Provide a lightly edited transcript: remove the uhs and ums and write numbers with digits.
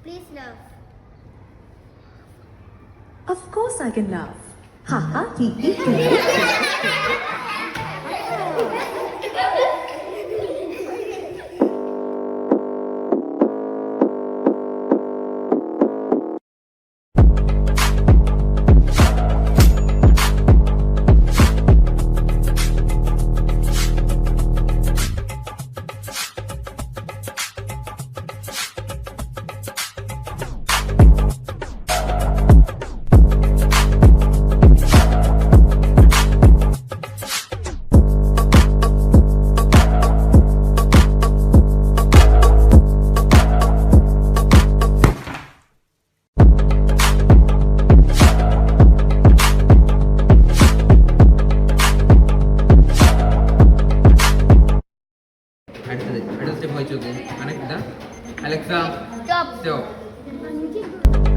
Please laugh. Of course I can laugh. Ha ha hee hee hee. അടുത്ത step വെച്ച് നോക്ക്. Alexa Stop. Stop.